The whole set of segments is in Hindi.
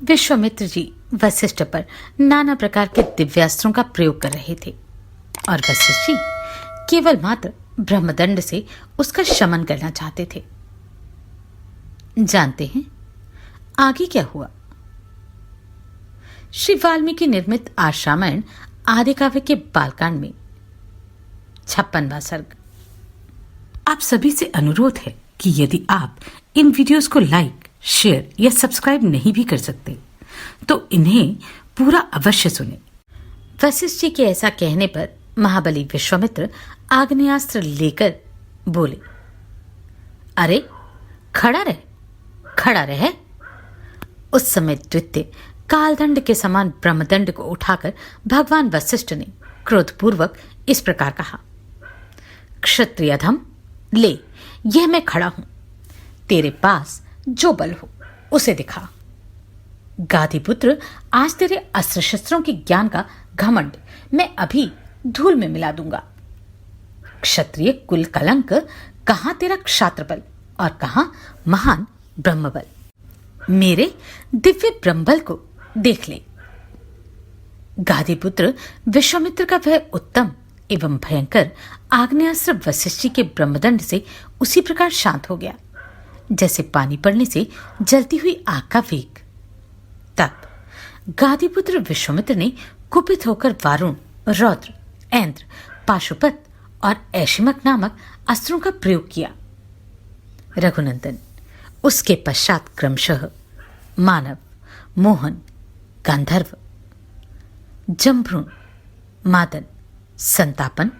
विश्वामित्र जी वशिष्ठ पर नाना प्रकार के दिव्यास्त्रों का प्रयोग कर रहे थे और वशिष्ठ जी केवल मात्र ब्रह्मदंड से उसका शमन करना चाहते थे। जानते हैं आगे क्या हुआ? श्री वाल्मीकि निर्मित आश्रामण आदि काव्य के बालकांड में 56वां सर्ग। आप सभी से अनुरोध है कि यदि आप इन वीडियोस को लाइक, शेयर या सब्सक्राइब नहीं भी कर सकते तो इन्हें पूरा अवश्य सुने। वशिष्ठ जी के ऐसा कहने पर महाबली विश्वामित्र आग्नेयास्त्र लेकर बोले, अरे खड़ा रहे। उस समय द्वितीय कालदंड के समान ब्रह्मदंड को उठाकर भगवान वशिष्ठ ने क्रोधपूर्वक इस प्रकार कहा, क्षत्रियधम, ले, यह मैं खड़ा हूं, तेरे पास जो बल हो उसे दिखा। गादीपुत्र, आज तेरे अस्त्र शस्त्रों के ज्ञान का घमंड मैं अभी धूल में मिला दूंगा। क्षत्रिय कुल कलंक, कहां तेरा क्षात्र बल और कहां महान ब्रह्मबल। मेरे दिव्य ब्रह्मबल को देख ले। गादीपुत्र विश्वामित्र का वह उत्तम एवं भयंकर आग्नेयास्त्र वशिष्ठ जी के ब्रह्मदंड से उसी प्रकार शांत हो गया जैसे पानी पड़ने से जलती हुई आग का वेग। तब गादीपुत्र विश्वामित्र ने कुपित होकर वारुण, रौद्र, ऐन्द्र, पाशुपत और ऐशिमक नामक अस्त्रों का प्रयोग किया। रघुनंदन उसके पश्चात क्रमशः मानव, मोहन, गांधर्व, जम्भ्रूण, मादन, संतापन,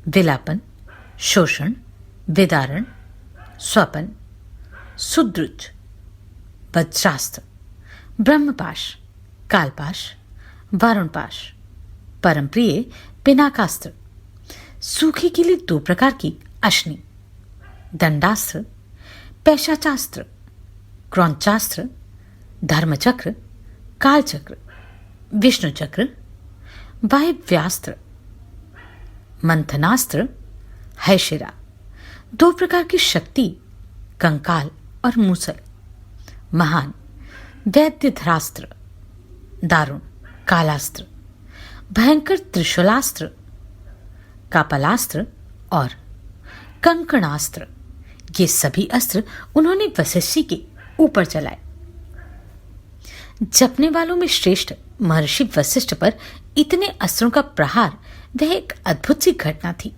विलापन, शोषण, विदारण, स्वपन, सुद्रुज, वज्रास्त्र, ब्रह्मपाश, कालपाश, वारुणपाश, परमप्रिय पिनाकास्त्र, सूखे के लिए 2 प्रकार की अश्नि, दंडास्त्र, पैशाचास्त्र, क्रौंचास्त्र, धर्मचक्र, कालचक्र, विष्णुचक्र, वायव्यास्त्र, मंथनास्त्र, हैशिरा, 2 प्रकार की शक्ति, कंकाल और मूसल, महान वैद्यधरास्त्र, दारुण कालास्त्र, भयंकर त्रिशूलास्त्र, कापलास्त्र और कंकणास्त्र, ये सभी अस्त्र उन्होंने वशिष्ठ जी के ऊपर चलाए। जपने वालों में श्रेष्ठ महर्षि वशिष्ठ पर इतने अस्त्रों का प्रहार वह एक अद्भुत सी घटना थी,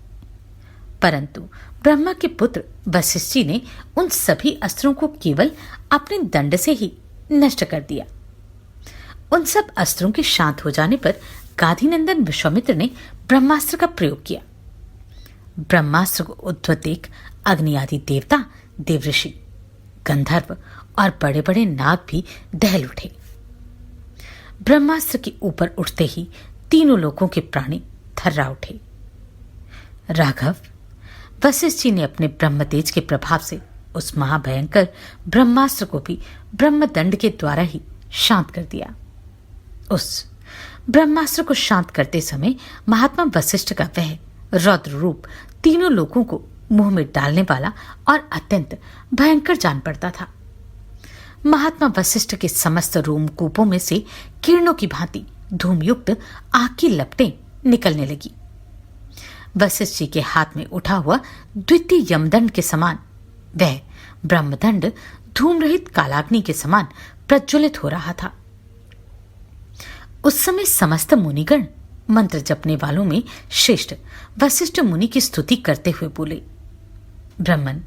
परंतु ब्रह्मा के पुत्र वशिष्ठ जी ने उन सभी अस्त्रों को केवल अपने दंड से ही नष्ट कर दिया। उन सब अस्त्रों के शांत हो जाने पर गादीनंदन विश्वामित्र ने ब्रह्मास्त्र का प्रयोग किया। ब्रह्मास्त्र को उद्धत देख अग्नि आदि देवता, देवऋषि, गंधर्व और बड़े बड़े नाग भी दहल उठे। ब्रह्मास्त्र के ऊपर उठते ही तीनों लोकों के प्राणी थर्रा उठे। राघव, वशिष्ठ जी ने अपने ब्रह्म तेज के प्रभाव से उस महाभयंकर ब्रह्मास्त्र को भी ब्रह्मदंड के द्वारा ही शांत कर दिया। उस ब्रह्मास्त्र को शांत करते समय महात्मा वशिष्ठ का वह रौद्र रूप तीनों लोगों को मुंह में डालने वाला और अत्यंत भयंकर जान पड़ता था। महात्मा वशिष्ठ के समस्त रोमकूपों में से किरणों की भांति धूमयुक्त आग की लपटें निकलने लगी। वशिष्ठ जी के हाथ में उठा हुआ द्वितीय यमदंड के समान वह ब्रह्मदंड धूम रहित कालाग्नि के समान प्रज्वलित हो रहा था। उस समय समस्त मुनिगण मंत्र जपने वालों में श्रेष्ठ वशिष्ठ मुनि की स्तुति करते हुए बोले, ब्रह्मन,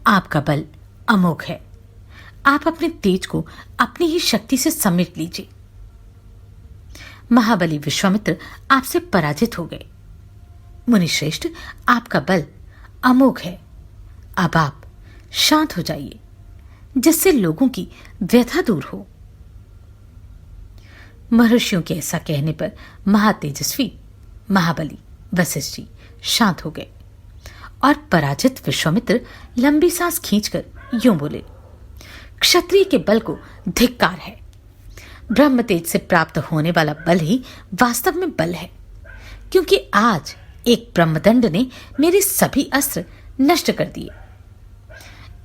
आपका बल अमोघ है। आप अपने तेज को अपनी ही शक्ति से समेट लीजिए। महाबली विश्वामित्र आपसे पराजित हो गए। मुनिश्रेष्ठ, आपका बल अमोघ है। अब आप शांत हो जाइए जिससे लोगों की व्यथा दूर हो। महर्षियों के ऐसा कहने पर महातेजस्वी महाबली वशिष्ठ जी शांत हो गए और पराजित विश्वामित्र लंबी सांस खींचकर यूं बोले, क्षत्रिय के बल को धिक्कार है। ब्रह्म तेज से प्राप्त होने वाला बल ही वास्तव में बल है, क्योंकि आज एक ब्रह्मदंड ने मेरे सभी अस्त्र नष्ट कर दिए।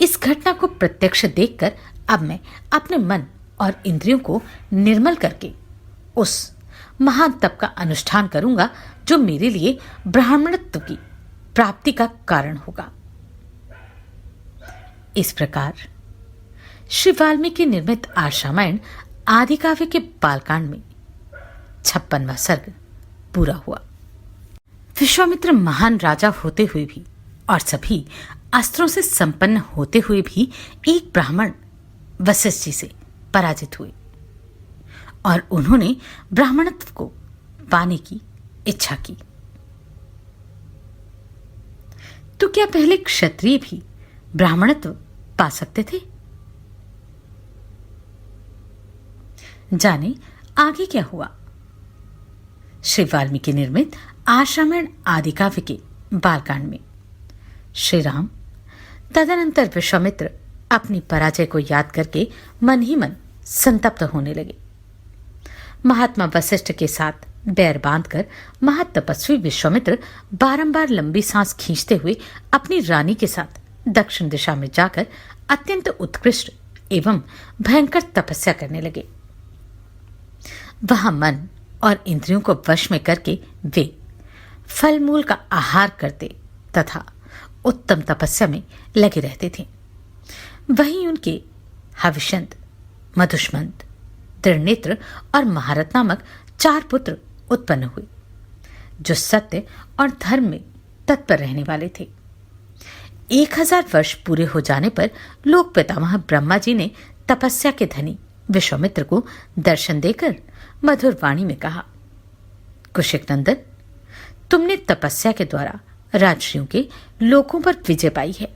इस घटना को प्रत्यक्ष देखकर अब मैं अपने मन और इंद्रियों को निर्मल करके उस महान तप का अनुष्ठान करूंगा जो मेरे लिए ब्राह्मणत्व की प्राप्ति का कारण होगा। इस प्रकार श्री वाल्मीकि निर्मित आर्षरामायण आदि काव्य के बालकांड में 56वां सर्ग पूरा हुआ। विश्वामित्र महान राजा होते हुए भी और सभी अस्त्रों से संपन्न होते हुए भी एक ब्राह्मण वशिष्ठ जी से पराजित हुए और उन्होंने ब्राह्मणत्व को पाने की इच्छा की। तो क्या पहले क्षत्रिय भी ब्राह्मणत्व पा सकते थे? जाने आगे क्या हुआ। श्री वाल्मीकि निर्मित आर्षरामायण आदि काव्य के बालकांड में श्री राम तदनंतर विश्वामित्र अपनी पराजय को याद करके मन ही मन संतप्त होने लगे। महात्मा वशिष्ठ के साथ बैर बांधकर महातपस्वी विश्वामित्र बारंबार लंबी सांस खींचते हुए अपनी रानी के साथ दक्षिण दिशा में जाकर अत्यंत उत्कृष्ट एवं भयंकर तपस्या करने लगे। वहां मन और इंद्रियों को वश में करके वे फल मूल का आहार करते तथा उत्तम तपस्या में लगे रहते थे। वहीं उनके हविष्यंत, मधुष्मंत, त्रिनेत्र और महारथ नामक 4 पुत्र उत्पन्न हुए जो सत्य और धर्म में तत्पर रहने वाले थे। 1000 वर्ष पूरे हो जाने पर लोक पितामह ब्रह्मा जी ने तपस्या के धनी विश्वामित्र को दर्शन देकर मधुर वाणी में कहा, कुशिक नंदन, तुमने तपस्या के द्वारा राजर्षियों के लोकों पर विजय पाई है।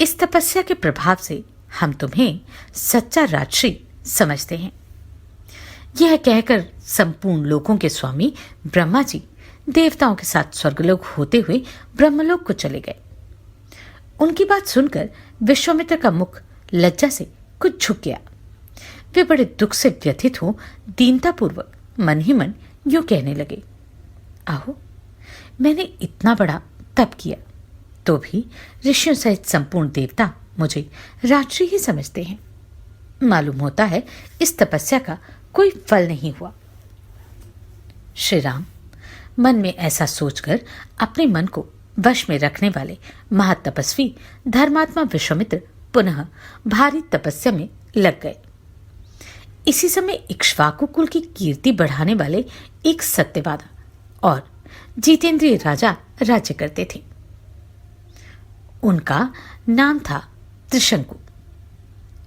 इस तपस्या के प्रभाव से हम तुम्हें सच्चा राजर्षि समझते हैं। यह कहकर संपूर्ण लोकों के स्वामी ब्रह्मा जी देवताओं के साथ स्वर्गलोक होते हुए ब्रह्मलोक को चले गए। उनकी बात सुनकर विश्वामित्र का मुख लज्जा से कुछ झुक गया। वे बड़े दुख से व्यथित हो दीनतापूर्वक मन ही मन यूं कहने लगे, आहो, मैंने इतना बड़ा तप किया तो भी ऋषियों सहित संपूर्ण देवता मुझे राजर्षि ही समझते हैं। मालूम होता है इस तपस्या का कोई फल नहीं हुआ। श्री राम मन में ऐसा सोचकर अपने मन को वश में रखने वाले महातपस्वी धर्मात्मा विश्वामित्र पुनः भारी तपस्या में लग गए। इसी समय इक्ष्वाकु कुल की कीर्ति बढ़ाने वाले एक सत्यवादा और जितेंद्रिय राजा राज्य करते थे। उनका नाम था त्रिशंकु।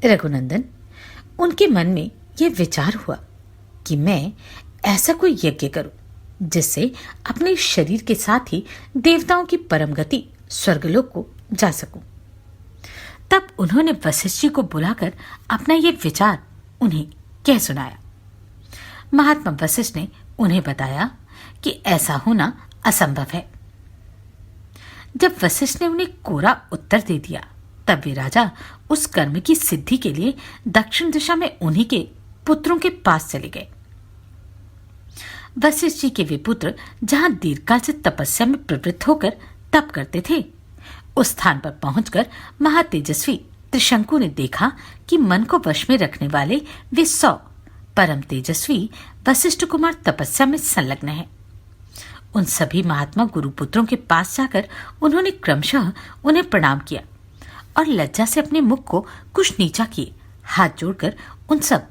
रघुनंदन, उनके मन में यह विचार हुआ कि मैं ऐसा कोई यज्ञ करूं जिससे अपने शरीर के साथ ही देवताओं की परम गति स्वर्गलोक को जा सकूं। तब उन्होंने वशिष्ठ जी को बुलाकर अपना यह विचार उन्हें कह सुनाया। महात्मा वशिष्ठ ने उन्हें बताया कि ऐसा होना असंभव है। जब वशिष्ठ ने उन्हें कोरा उत्तर दे दिया तब वे राजा उस कर्म की सिद्धि के लिए दक्षिण दिशा में उन्हीं के पुत्रों के पास चले गए। वशिष्ठ जी के वे पुत्र जहां दीर्घकाल से तपस्या में प्रवृत्त होकर तप करते थे, उस स्थान पर पहुंचकर महातेजस्वी त्रिशंकु ने देखा कि मन को वश में रखने वाले वे 100 परम तेजस्वी वशिष्ठ कुमार तपस्या में संलग्न हैं। उन सभी महात्मा गुरुपुत्रों के पास जाकर उन्होंने क्रमशः उन्हें प्रणाम किया और लज्जा से अपने मुख को कुछ नीचा किए हाथ जोड़कर उन सब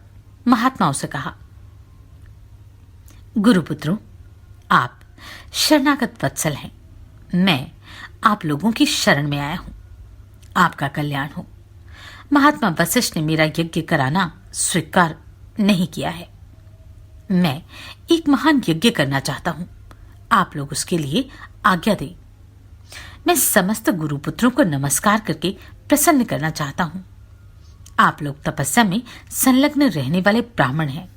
महात्माओं से कहा, गुरुपुत्रों, आप शरणागत वत्सल हैं। मैं आप लोगों की शरण में आया हूं। आपका कल्याण हो। महात्मा वशिष्ठ ने मेरा यज्ञ कराना स्वीकार नहीं किया है। मैं एक महान यज्ञ करना चाहता हूं। आप लोग उसके लिए आज्ञा दें। मैं समस्त गुरुपुत्रों को नमस्कार करके प्रसन्न करना चाहता हूं। आप लोग तपस्या में संलग्न रहने वाले ब्राह्मण हैं।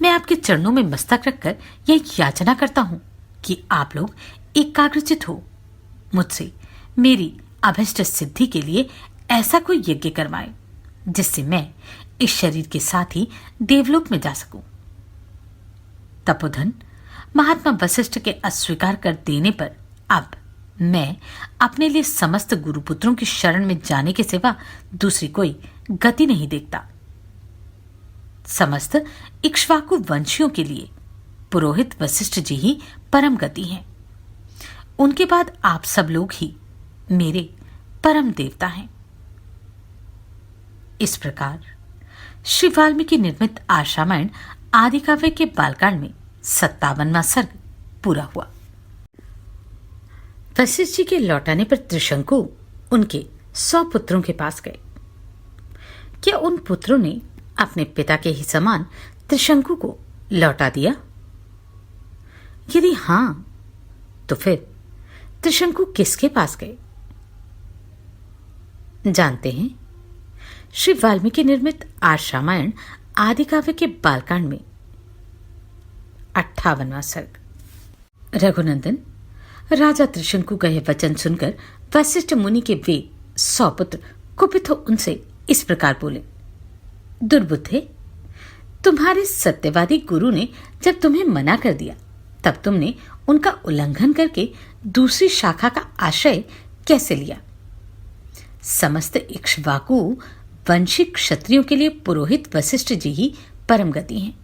मैं आपके चरणों में मस्तक रखकर यह याचना करता हूं कि आप लोग एकाग्रचित हो मुझसे मेरी अभिष्ट सिद्धि के लिए ऐसा कोई यज्ञ करवाएं जिससे मैं इस शरीर के साथ ही देवलोक में जा सकूं। तपोधन, महात्मा वशिष्ठ के अस्वीकार कर देने पर अब मैं अपने लिए समस्त गुरुपुत्रों की शरण में जाने के सिवा दूसरी कोई गति नहीं देखता। समस्त इक्ष्वाकु वंशियों के लिए पुरोहित वशिष्ठ जी ही परम गति हैं। उनके बाद आप सब लोग ही मेरे परम देवता हैं। इस प्रकार श्री वाल्मीकि निर्मित आर्षरामायण आदि काव्य के बालकांड में 57वां सर्ग पूरा हुआ। वशिष्ठ जी के लौटाने पर त्रिशंकु उनके 100 पुत्रों के पास गए। क्या उन पुत्रों ने अपने पिता के ही समान त्रिशंकु को लौटा दिया? यदि हां, तो फिर त्रिशंकु किसके पास गए? जानते हैं श्री वाल्मीकि निर्मित आर्षरामायण आदि काव्य के बालकांड में 58वां सर्ग। रघुनंदन, राजा त्रिशंकु का यह वचन सुनकर वशिष्ठ मुनि के वे 100 पुत्र कुपित हो उनसे इस प्रकार बोले, दुर्बुद्धे, तुम्हारे सत्यवादी गुरु ने जब तुम्हें मना कर दिया तब तुमने उनका उल्लंघन करके दूसरी शाखा का आश्रय कैसे लिया? समस्त इक्ष्वाकु वंशी क्षत्रियों के लिए पुरोहित वशिष्ठ जी ही परम गति हैं।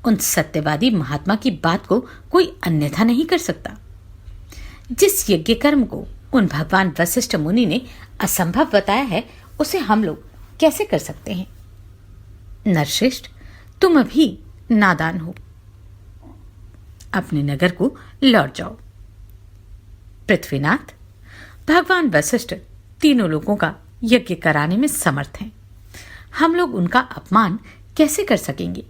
उन सत्यवादी महात्मा की बात को कोई अन्यथा नहीं कर सकता। जिस यज्ञ कर्म को उन भगवान वशिष्ठ मुनि ने असंभव बताया है, उसे हम लोग कैसे कर सकते हैं? नरश्रेष्ठ, तुम अभी नादान हो, अपने नगर को लौट जाओ। पृथ्वीनाथ, भगवान वशिष्ठ तीनों लोगों का यज्ञ कराने में समर्थ हैं। हम लोग उनका अपमान कैसे कर सकेंगे?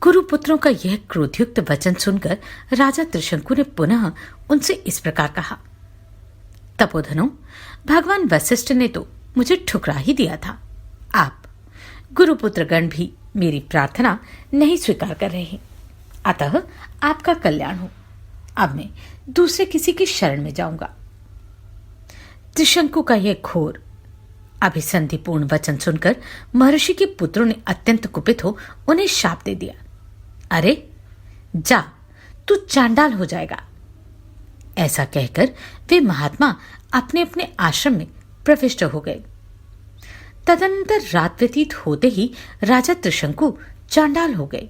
गुरुपुत्रों का यह क्रोधयुक्त वचन सुनकर राजा त्रिशंकु ने पुनः उनसे इस प्रकार कहा, तपोधनो, भगवान वशिष्ठ ने तो मुझे ठुकरा ही दिया था। आप गुरुपुत्रगण भी मेरी प्रार्थना नहीं स्वीकार कर रहे हैं, अतः आपका कल्याण हो। अब मैं दूसरे किसी की शरण में जाऊंगा। त्रिशंकु का यह घोर अभिसंधिपूर्ण वचन सुनकर महर्षि के पुत्रों ने अत्यंत कुपित हो उन्हें शाप दे दिया। अरे जा, तू चांडाल हो जाएगा। ऐसा कहकर वे महात्मा अपने अपने आश्रम में प्रविष्ट हो गए। तदनंतर रात व्यतीत होते ही राजा त्रिशंकु चांडाल हो गए।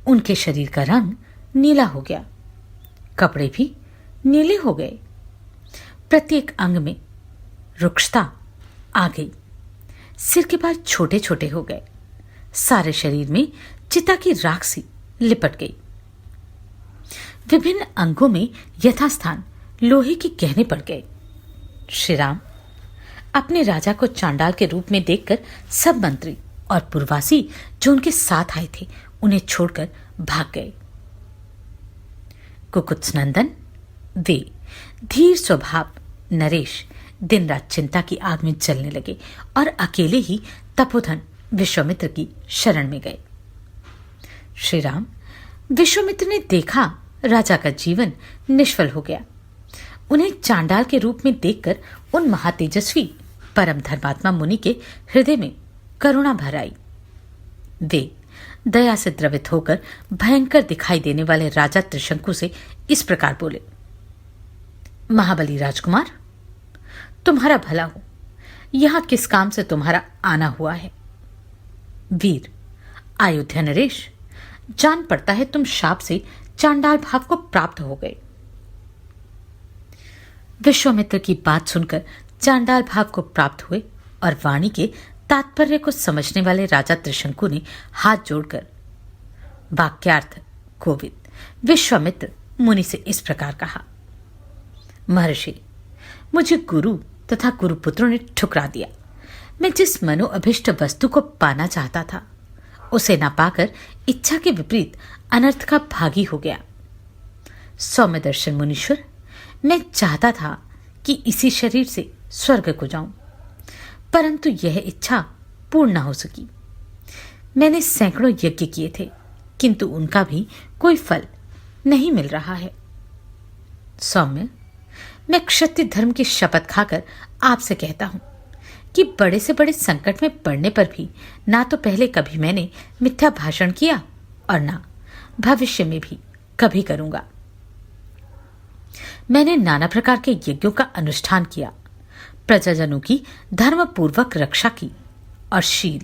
उनके शरीर का रंग नीला हो गया, कपड़े भी नीले हो गए, प्रत्येक अंग में रुक्षता आ गई, सिर के बाल छोटे छोटे हो गए, सारे शरीर में चिता की राख सी लिपट गई। विभिन्न अंगों में यथास्थान लोहे के गहने पड़ गए। श्री राम अपने राजा को चांडाल के रूप में देखकर सब मंत्री और पुरवासी जो उनके साथ आए थे उन्हें छोड़कर भाग गए। कुकुत्सनंदन, वे धीर स्वभाव नरेश दिन रात चिंता की आग में जलने लगे और अकेले ही तपोधन विश्वामित्र की शरण में गए। श्री राम, विश्वामित्र ने देखा राजा का जीवन निष्फल हो गया। उन्हें चांडाल के रूप में देखकर उन महातेजस्वी परम धर्मात्मा मुनि के हृदय में करुणा भर आई। वे दया से द्रवित होकर भयंकर दिखाई देने वाले राजा त्रिशंकु से इस प्रकार बोले, महाबली राजकुमार, तुम्हारा भला हो। यहां किस काम से तुम्हारा आना हुआ है? वीर अयोध्या नरेश, जान पड़ता है तुम शाप से चांडाल भाव को प्राप्त हो गए। विश्वामित्र की बात सुनकर चांडाल भाव को प्राप्त हुए और वाणी के तात्पर्य को समझने वाले राजा त्रिशंकु ने हाथ जोड़कर वाक्यार्थ कोविद विश्वामित्र मुनि से इस प्रकार कहा, महर्षि, मुझे गुरु तथा गुरुपुत्रों ने ठुकरा दिया। मैं जिस मनोअभिष्ट वस्तु को पाना चाहता था उसे न पाकर इच्छा के विपरीत अनर्थ का भागी हो गया। सौम्य दर्शन मुनीश्वर, मैं चाहता था कि इसी शरीर से स्वर्ग को जाऊं, परंतु यह इच्छा पूर्ण न हो सकी। मैंने सैकड़ों यज्ञ किए थे, किंतु उनका भी कोई फल नहीं मिल रहा है। सौम्य, मैं क्षत्रिय धर्म की शपथ खाकर आपसे कहता हूं कि बड़े से बड़े संकट में पड़ने पर भी ना तो पहले कभी मैंने मिथ्या भाषण किया और ना भविष्य में भी कभी करूंगा। मैंने नाना प्रकार के यज्ञों का अनुष्ठान किया, प्रजाजनों की धर्मपूर्वक रक्षा की और शील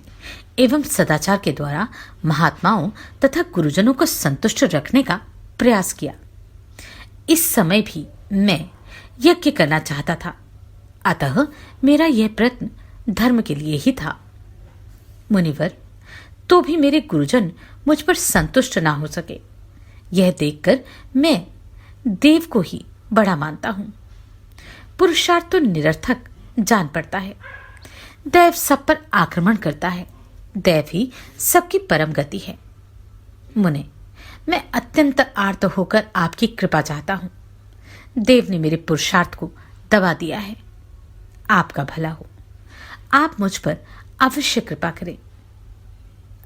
एवं सदाचार के द्वारा महात्माओं तथा गुरुजनों को संतुष्ट रखने का प्रयास किया। इस समय भी मैं यज्ञ करना चाहता था, अतः मेरा यह प्रयत्न धर्म के लिए ही था। मुनिवर, तो भी मेरे गुरुजन मुझ पर संतुष्ट ना हो सके। यह देखकर मैं देव को ही बड़ा मानता हूं। पुरुषार्थ तो निरर्थक जान पड़ता है। दैव सब पर आक्रमण करता है। दैव ही सबकी परम गति है। मुने, मैं अत्यंत आर्त होकर आपकी कृपा चाहता हूं। देव ने मेरे पुरुषार्थ को दबा दिया है। आपका भला हो। आप मुझ पर अवश्य कृपा करें।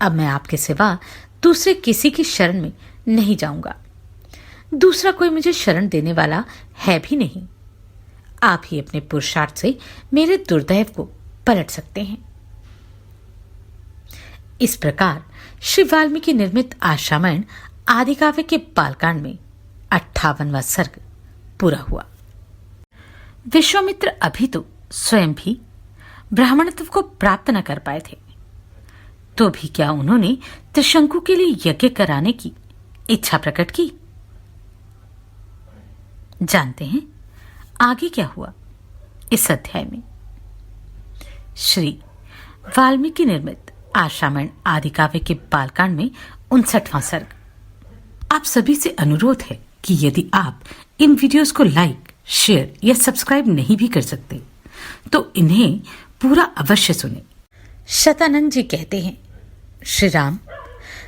अब मैं आपके सिवा दूसरे किसी की शरण में नहीं जाऊंगा। दूसरा कोई मुझे शरण देने वाला है भी नहीं। आप ही अपने पुरुषार्थ से मेरे दुर्दैव को पलट सकते हैं। इस प्रकार श्री वाल्मीकि निर्मित आशामयण आदिकाव्य के बालकांड में 58वां सर्ग पूरा हुआ। विश्वामित्र अभी तो स्वयं भी ब्राह्मणत्व को प्राप्त न कर पाए थे, तो भी क्या उन्होंने त्रिशंकु के लिए यज्ञ कराने की इच्छा प्रकट की। जानते हैं आगे क्या हुआ इस अध्याय में। श्री वाल्मीकि निर्मित आशामयण आदिकाव्य के बालकांड में 59वां सर्ग। आप सभी से अनुरोध है कि यदि आप इन वीडियोस को लाइक, शेयर या सब्सक्राइब नहीं भी कर सकते तो इन्हें पूरा अवश्य सुने। शतानंद जी कहते हैं, श्री राम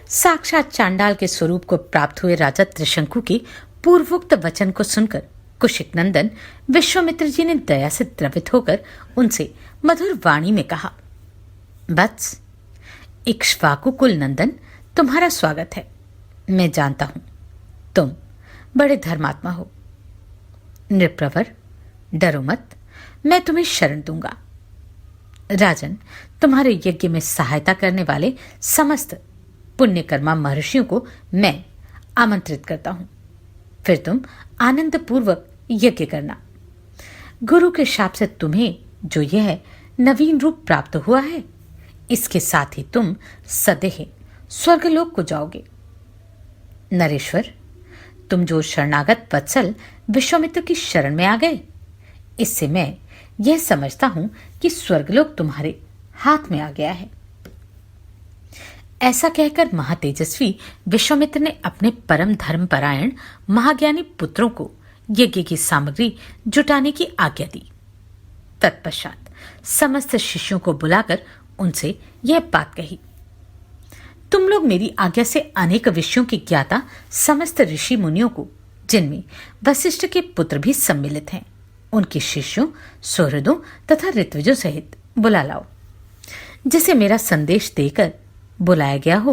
साक्षात चांडाल के स्वरूप को प्राप्त हुए राजा त्रिशंकु के पूर्वोक्त वचन को सुनकर कुशिक नंदन विश्वामित्र जी ने दया से द्रवित होकर उनसे मधुर वाणी में कहा, वत्स, इक्ष्वाकु कुल नंदन, तुम्हारा स्वागत है। मैं जानता हूं तुम बड़े धर्मात्मा हो। नृप्रवर, डरो मत, मैं तुम्हें शरण दूंगा। राजन, तुम्हारे यज्ञ में सहायता करने वाले समस्त पुण्यकर्मा महर्षियों को मैं आमंत्रित करता हूं। फिर तुम आनंद पूर्वक यज्ञ करना। गुरु के शाप से तुम्हें जो यह नवीन रूप प्राप्त हुआ है, इसके साथ ही तुम सदैह स्वर्गलोक को जाओगे। नरेश्वर, तुम जो शरणागत वत्सल विश्वामित्र की शरण में आ गए, इससे मैं यह समझता हूं कि स्वर्गलोक तुम्हारे हाथ में आ गया है। ऐसा कहकर महातेजस्वी विश्वामित्र ने अपने परम धर्मपरायण महाज्ञानी पुत्रों को यज्ञ की सामग्री जुटाने की आज्ञा दी। तत्पश्चात समस्त शिष्यों को बुलाकर उनसे यह बात कही, तुम लोग मेरी आज्ञा से अनेक विषयों की ज्ञाता समस्त ऋषि मुनियों को, जिनमें वशिष्ठ के पुत्र भी सम्मिलित हैं, उनके शिष्यों, सुहृदों तथा ऋत्विजों सहित बुला लाओ। जिसे मेरा संदेश देकर बुलाया गया हो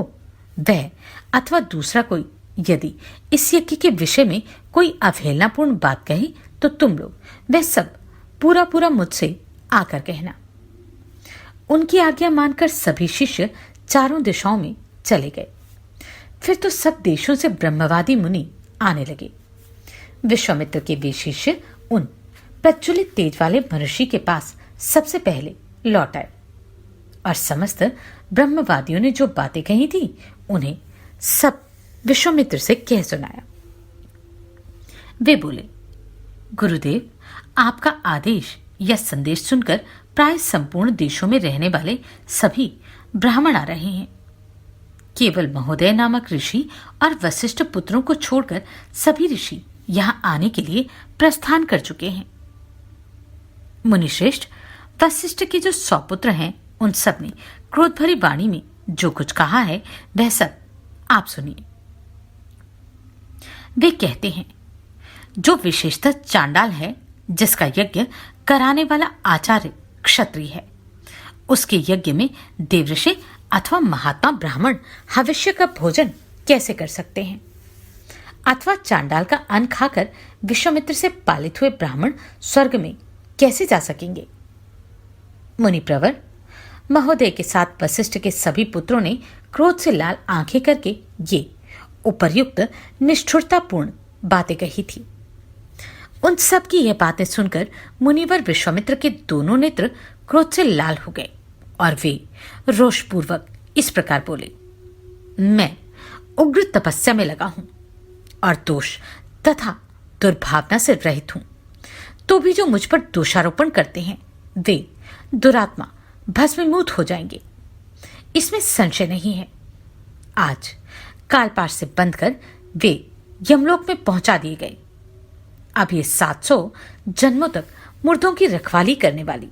वह अथवा दूसरा कोई यदि इस यज्ञ के विषय में कोई अवहेलनापूर्ण बात कहे तो तुम लोग वह सब पूरा पूरा मुझसे आकर कहना। उनकी आज्ञा मानकर सभी शिष्य चारों दिशाओं में चले गए। फिर तो सब देशों से ब्रह्मवादी मुनि आने लगे। विश्वामित्र के वे शिष्य उन प्रज्वलित तेज वाले महर्षि के पास सबसे पहले लौट आए और समस्त ब्रह्मवादियों ने जो बातें कही थी उन्हें सब विश्वामित्र से कह सुनाया। वे बोले, गुरुदेव, आपका आदेश या संदेश सुनकर प्राय संपूर्ण देशों में रहने वाले सभी ब्राह्मण आ रहे हैं। केवल महोदय नामक ऋषि और वशिष्ठ पुत्रों को छोड़कर सभी ऋषि यहां आने के लिए प्रस्थान कर चुके हैं। मुनिश्रेष्ठ, वशिष्ठ के जो 100 पुत्र हैं उन सब ने क्रोध भरी वाणी में जो कुछ कहा है वह सब आप सुनिए। वे कहते हैं, जो विशेषतः चांडाल है, जिसका यज्ञ कराने वाला आचार्य क्षत्रिय है, उसके यज्ञ में देवऋषि अथवा महात्मा ब्राह्मण हविष्य का भोजन कैसे कर सकते हैं? अथवा चांडाल का अन्न खाकर विश्वामित्र से पालित हुए ब्राह्मण स्वर्ग में कैसे जा सकेंगे? मुनिप्रवर, महोदय के साथ वशिष्ठ के सभी पुत्रों ने क्रोध से लाल आंखें करके ये उपर्युक्त निष्ठुरतापूर्ण बातें कही थी। उन सब की यह बातें सुनकर मुनिवर विश्वामित्र के दोनों नेत्र क्रोध से लाल हो गए और वे रोषपूर्वक इस प्रकार बोले, मैं उग्र तपस्या में लगा हूं और दोष तथा दुर्भावना से रहित हूं, तो भी जो मुझ पर दोषारोपण करते हैं वे दुरात्मा भस्मीभूत हो जाएंगे, इसमें संशय नहीं है। आज कालपाश से बंद कर वे यमलोक में पहुंचा दिए गए। अब ये 700 जन्मों तक मुर्दों की रखवाली करने वाली,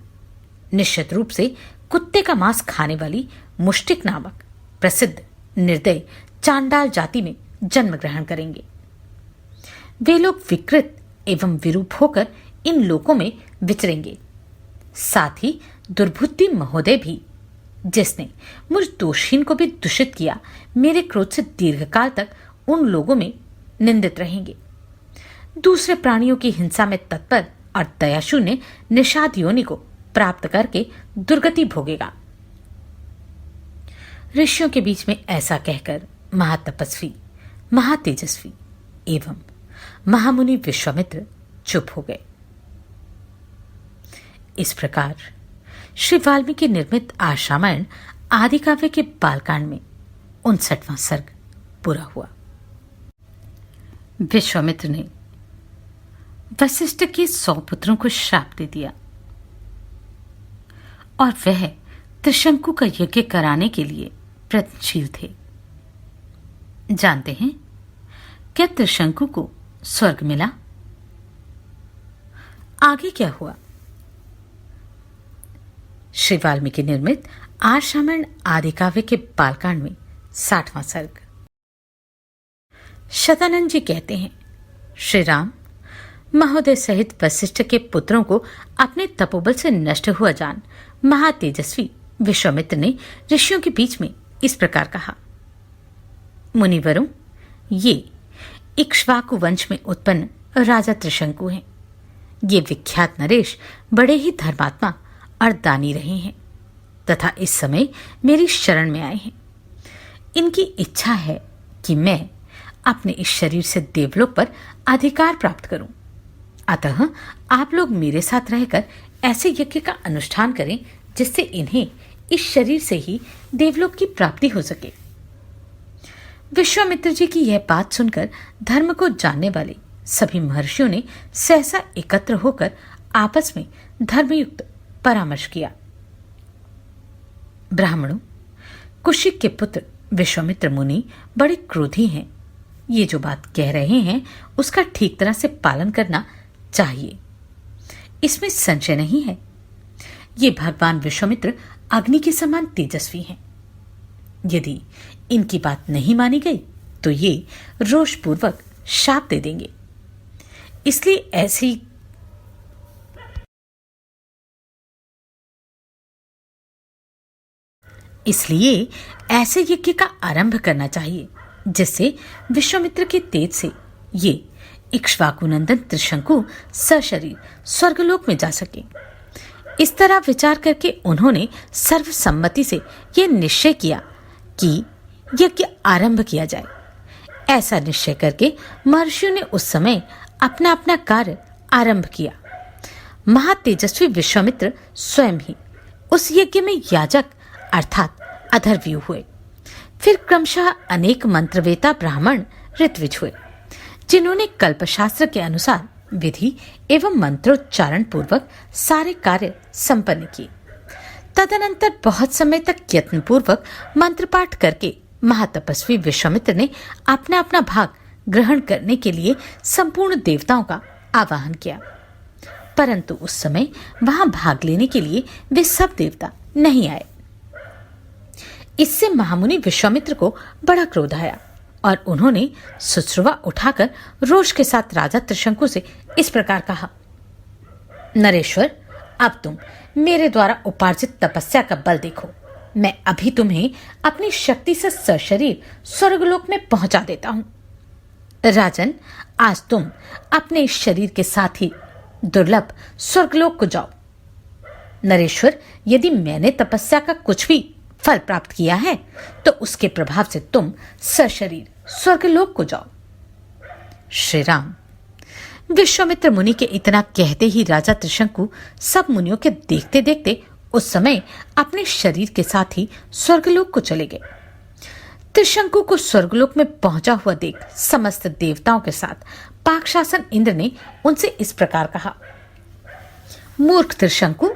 निश्चित रूप से कुत्ते का मांस खाने वाली मुष्टिक नामक प्रसिद्ध निर्दय चांडाल जाति में जन्म ग्रहण करेंगे। वे लोग विकृत एवं विरूप होकर इन लोकों में विचरेंगे। साथ ही दुर्बुद्धि महोदय भी, जिसने मुझ दोषहीन को भी दूषित किया, मेरे क्रोध से दीर्घकाल तक उन लोगों में निंदित रहेंगे। दूसरे प्राणियों की हिंसा में तत्पर और दयाशून्य निषाद योनि को प्राप्त करके दुर्गति भोगेगा। ऋषियों के बीच में ऐसा कहकर महातपस्वी, महातेजस्वी एवं महामुनि विश्वामित्र चुप हो गए। इस प्रकार श्री वाल्मीकि निर्मित आर्षरामायण आदि काव्य के बालकांड में 59वां सर्ग पूरा हुआ। विश्वामित्र ने वशिष्ठ के 100 पुत्रों को श्राप दे दिया और वह त्रिशंकु का यज्ञ कराने के लिए प्रयत्नशील थे। जानते हैं क्या त्रिशंकु को स्वर्ग मिला? आगे क्या हुआ? श्री वाल्मीकि निर्मित आर्षरामायण आदि काव्य के बालकांड में 60वां सर्ग। शतानंद जी कहते हैं, श्री राम महोदय सहित वशिष्ठ के पुत्रों को अपने तपोबल से नष्ट हुआ जान महातेजस्वी विश्वामित्र ने ऋषियों के बीच में इस प्रकार कहा, मुनिवरों, ये इक्ष्वाकु वंश में उत्पन्न राजा त्रिशंकु हैं। ये विख्यात नरेश बड़े ही धर्मात्मा और दानी रहे हैं तथा इस समय मेरी शरण में आए हैं। इनकी इच्छा है कि मैं अपने इस शरीर से देवलोक पर अधिकार प्राप्त करूं। अतः आप लोग मेरे साथ रहकर ऐसे यज्ञ का अनुष्ठान करें जिससे इन्हें इस शरीर से ही देवलोक की प्राप्ति हो सके। विश्वामित्र जी की यह बात सुनकर धर्म को जानने वाले सभी महर्षियों ने सहसा एकत्र होकर आपस में धर्मयुक्त परामर्श किया। ब्राह्मणों, कुशिक के पुत्र विश्वामित्र मुनि बड़े क्रोधी हैं। ये जो बात कह रहे हैं उसका ठीक तरह से पालन करना चाहिए, इसमें संशय नहीं है। ये भगवान विश्वामित्र अग्नि के समान तेजस्वी हैं। यदि इनकी बात नहीं मानी गई तो ये रोषपूर्वक शाप दे देंगे। इसलिए ऐसे यज्ञ का आरंभ करना चाहिए जिससे विश्वामित्र के तेज से ये इक्ष्वाकुनंदन त्रिशंकु सशरीर स्वर्गलोक में जा सके। इस तरह विचार करके उन्होंने सर्वसम्मति से यह निश्चय किया कि यज्ञ आरंभ किया जाए। ऐसा निश्चय करके महर्षियों ने उस समय अपना अपना कार्य आरंभ किया। महातेजस्वी विश्वामित्र स्वयं ही उस यज्ञ में याजक अर्थात अधर्व्यू हुए। फिर क्रमशः अनेक मंत्रवेता ब्राह्मण ऋत्विज हुए, जिन्होंने कल्पशास्त्र के अनुसार विधि एवं मंत्रोच्चारण पूर्वक सारे कार्य संपन्न किए। तदनंतर बहुत समय तक यत्न पूर्वक मंत्र पाठ करके महातपस्वी विश्वामित्र ने अपना अपना भाग ग्रहण करने के लिए संपूर्ण देवताओं का आवाहन किया, परंतु उस समय वहां भाग लेने के लिए वे सब देवता नहीं आए। इससे महामुनि विश्वामित्र को बड़ा क्रोध आया और उन्होंने सुश्रुवा उठाकर रोष के साथ राजा त्रिशंकु से इस प्रकार कहा, नरेश्वर, अब तुम मेरे द्वारा उपार्जित तपस्या का बल देखो। मैं अभी तुम्हें अपनी शक्ति से सशरीर स्वर्गलोक में पहुंचा देता हूं। राजन, आज तुम अपने इस शरीर के साथ ही दुर्लभ स्वर्गलोक को जाओ। नरेश्वर, यदि मैंने तपस्या का कुछ भी फल प्राप्त किया है तो उसके प्रभाव से तुम सशरीर स्वर्गलोक को जाओ। श्री राम। विश्वामित्र मुनि के इतना कहते ही राजा त्रिशंकु सब मुनियों के देखते देखते उस समय अपने शरीर के साथ ही स्वर्गलोक को चले गए। त्रिशंकु को स्वर्गलोक में पहुंचा हुआ देख समस्त देवताओं के साथ पाकशासन इंद्र ने उनसे इस प्रकार कहा, मूर्ख त्रिशंकु,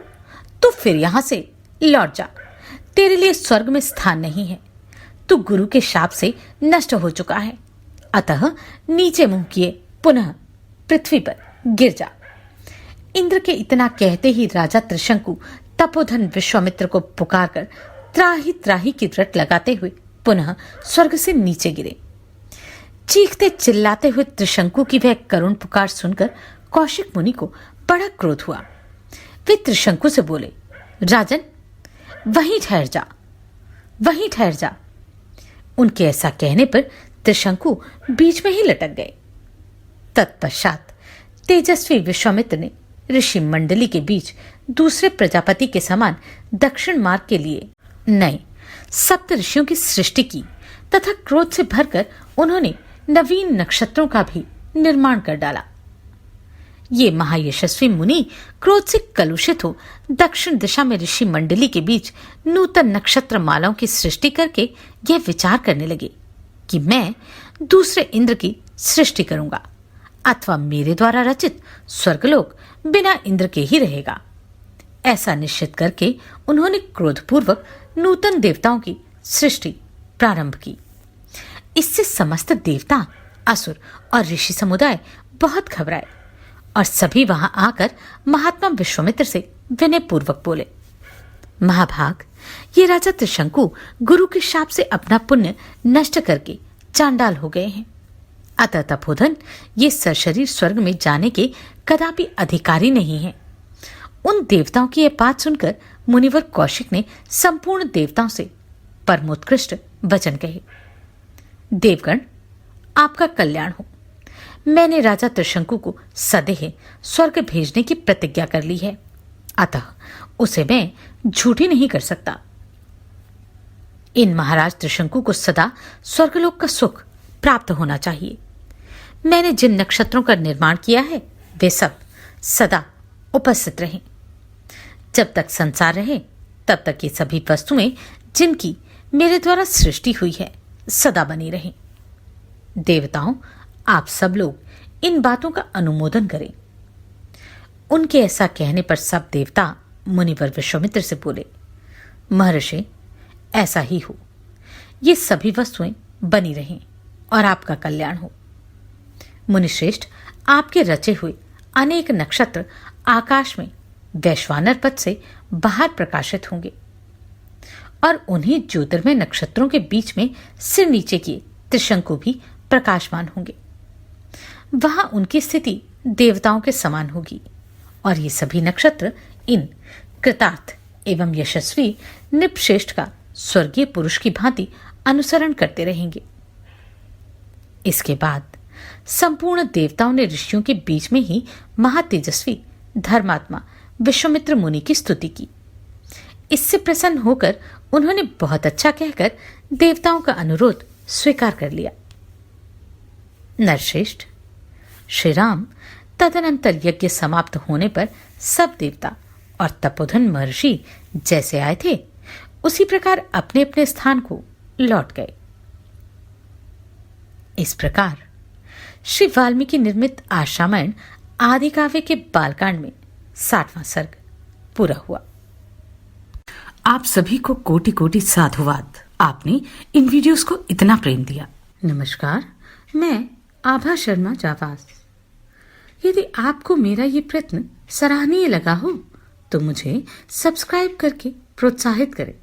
तू फिर यहां से लौट जा। तेरे लिए स्वर्ग में स्थान नहीं है। तू गुरु के शाप से नष्ट हो चुका है। अतः नीचे मुंह किए पुनः पृथ्वी पर गिर जा। इंद्र के इतना कहते ही राजा त्रिशंकु तपोधन विश्वामित्र को पुकारकर त्राही त्राही की रट लगाते हुए पुनः स्वर्ग से नीचे गिरे। चीखते चिल्लाते हुए त्रिशंकु की वह करुण पुकार सुनकर कौशिक मुनि को बड़ा क्रोध हुआ। वे त्रिशंकु से बोले, राजन, वहीं ठहर जा, वहीं ठहर जा। उनके ऐसा कहने पर त्रिशंकु बीच में ही लटक गए। तत्पश्चात तेजस्वी विश्वामित्र ने ऋषि मंडली के बीच दूसरे प्रजापति के समान दक्षिण मार्ग के लिए नए सप्त ऋषियों की सृष्टि की तथा क्रोध से भरकर उन्होंने नवीन नक्षत्रों का भी निर्माण कर डाला। ये महायशस्वी मुनि क्रोध से कलुषित हो दक्षिण दिशा में ऋषि मंडली के बीच नूतन नक्षत्र मालाओं की सृष्टि करके यह विचार करने लगे कि मैं दूसरे इंद्र की सृष्टि करूंगा अथवा मेरे द्वारा रचित स्वर्गलोक बिना इंद्र के ही रहेगा। ऐसा निश्चित करके उन्होंने क्रोधपूर्वक नूतन देवताओं की सृष्टि प्रारंभ की। इससे समस्त देवता, असुर और ऋषि समुदाय बहुत घबराए और सभी वहां आकर महात्मा विश्वामित्र से विनय पूर्वक बोले, महाभाग, ये राजा त्रिशंकु गुरु के शाप से अपना पुण्य नष्ट करके चांडाल हो गए हैं। अतः तपोधन ये सशरीर स्वर्ग में जाने के कदापि अधिकारी नहीं है। उन देवताओं की यह बात सुनकर मुनिवर कौशिक ने संपूर्ण देवताओं से परमोत्कृष्ट वचन कहे, देवगण, आपका कल्याण हो। मैंने राजा त्रिशंकु को सदेह स्वर्ग भेजने की प्रतिज्ञा कर ली है, अतः उसे मैं झूठी नहीं कर सकता। इन महाराज त्रिशंकु को सदा स्वर्गलोक का सुख प्राप्त होना चाहिए। मैंने जिन नक्षत्रों का निर्माण किया है वे सब सदा उपस्थित रहें। जब तक संसार रहे तब तक ये सभी वस्तुएं जिनकी मेरे द्वारा सृष्टि हुई है सदा बनी रहें। देवताओं, आप सब लोग इन बातों का अनुमोदन करें। उनके ऐसा कहने पर सब देवता मुनिवर विश्वामित्र से बोले, महर्षि, ऐसा ही हो। ये सभी वस्तुएं बनी रहें और आपका कल्याण हो। मुनिश्रेष्ठ, आपके रचे हुए अनेक नक्षत्र आकाश में वैश्वानर पद से बाहर प्रकाशित होंगे और उन्हीं ज्योतिर्मय नक्षत्रों के बीच में सिर नीचे किए त्रिशंकु भी प्रकाशमान होंगे। वहां उनकी स्थिति देवताओं के समान होगी और ये सभी नक्षत्र इन कृतार्थ एवं यशस्वी नृपश्रेष्ठ का स्वर्गीय पुरुष की भांति अनुसरण करते रहेंगे। इसके बाद संपूर्ण देवताओं ने ऋषियों के बीच में ही महातेजस्वी धर्मात्मा विश्वामित्र मुनि की स्तुति की। इससे प्रसन्न होकर उन्होंने बहुत अच्छा कहकर देवताओं का अनुरोध स्वीकार कर लिया। नरश्रेष्ठ, श्री राम तदनंतर यज्ञ समाप्त होने पर सब देवता और तपोधन महर्षि जैसे आए थे उसी प्रकार अपने अपने स्थान को लौट गए। इस प्रकार श्री वाल्मीकि निर्मित आशामयण आदि काव्य के बालकांड में 60वां सर्ग पूरा हुआ। आप सभी को कोटि कोटि साधुवाद। आपने इन वीडियोस को इतना प्रेम दिया। नमस्कार, मैं आभा शर्मा जावास। यदि आपको मेरा ये प्रयत्न सराहनीय लगा हो तो मुझे सब्सक्राइब करके प्रोत्साहित करें।